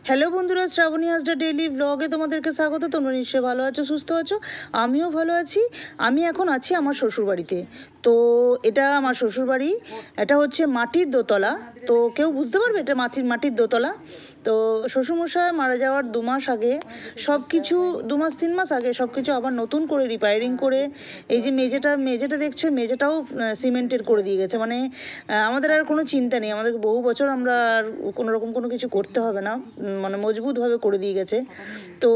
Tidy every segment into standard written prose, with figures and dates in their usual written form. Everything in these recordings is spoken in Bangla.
হ্যালো বন্ধুরা, শ্রাবণী হাসডা ডেইলি ব্লগে তোমাদেরকে স্বাগত। তোমরা নিশ্চয়ই ভালো আছো, সুস্থ আছো, আমিও ভালো আছি। আমি এখন আছি আমার শ্বশুরবাড়িতে। তো এটা আমার শ্বশুরবাড়ি, এটা হচ্ছে মাটির দোতলা। তো কেউ বুঝতে পারবে এটা মাটির দোতলা। তো শ্বশুরমশাই মারা যাওয়ার 2 মাস আগে সব কিছু, 2 মাস 3 মাস আগে সব কিছু আবার নতুন করে রিপেয়ারিং করে, এই যে মেঝেটা দেখছো, মেঝেটাও সিমেন্টের করে দিয়ে গেছে। মানে আমাদের আর কোনো চিন্তা নেই, আমাদের বহু বছর আমরা আর কোনো রকম কোনো কিছু করতে হবে না, মানে মজবুতভাবে করে দিয়ে গেছে। তো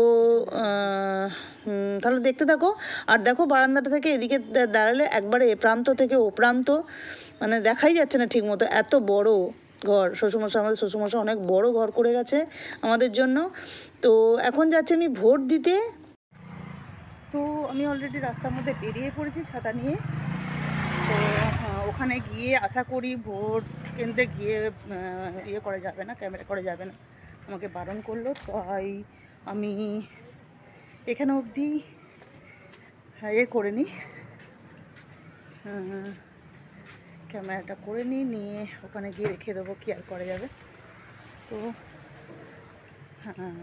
তাহলে দেখতে থাকো। আর দেখো বারান্দাটা থেকে এদিকে দাঁড়ালে একবারে এ প্রান্ত থেকে ও প্রান্ত, মানে দেখাই যাচ্ছে না ঠিক মতো, এত বড় ঘর। আমাদের শ্বশুরমশাই অনেক বড় ঘর করে গেছে আমাদের জন্য। তো এখন যাচ্ছি আমি ভোট দিতে। তো আমি অলরেডি রাস্তার মধ্যে বেরিয়ে পড়েছি ছাতা নিয়ে। তো ওখানে গিয়ে আশা করি ভোট কেন্দ্রে গিয়ে ইয়ে করা যাবে না, ক্যামেরা করা যাবে না, আমাকে বারণ করলো। তাই আমি এখানে অবধি ইয়ে করে নিই, ক্যামেরাটা করে নিয়ে ওখানে গিয়ে রেখে দেবো, কি আর করা যাবে। তো হ্যাঁ,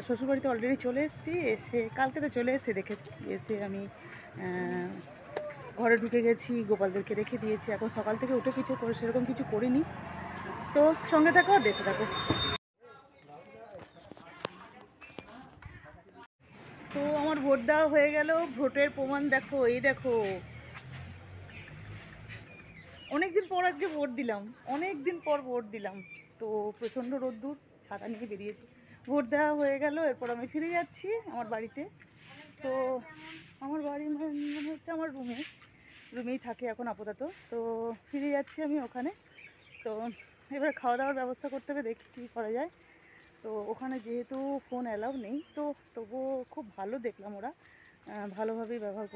শ্বশুরবাড়িতে অলরেডি চলে এসেছি, এসে কালকে তো চলে দেখেছি, এসে আমি ঘরে ঢুকে গেছি, গোপালদেরকে রেখে দিয়েছি। এখন সকাল থেকে উঠে কিছু করে সেরকম কিছু করিনি। তো সঙ্গে থাকো, দেখতে থাকো। তো আমার ভোট দেওয়া হয়ে গেল, ভোটের প্রমাণ দেখো, এই দেখো। অনেকদিন পর আজকে ভোট দিলাম, অনেকদিন পর ভোট দিলাম। তো প্রচণ্ড রোদ্দুর, ছাতা নিয়ে বেরিয়েছি। ভোট দেওয়া হয়ে গেল, এরপর আমি ফিরে যাচ্ছি আমার বাড়িতে। তো আমার বাড়ি মানে হচ্ছে আমার রুমেই থাকে এখন আপাতত। তো ফিরে যাচ্ছি আমি ওখানে। তো এবার খাওয়া দাওয়ার ব্যবস্থা করতে হবে, দেখি কী করা যায়। তো ওখানে যেহেতু ফোন অ্যালাউ নেই, তো তবুও খুব ভালো দেখলাম, ওরা ভালোভাবেই ব্যবহার করছে।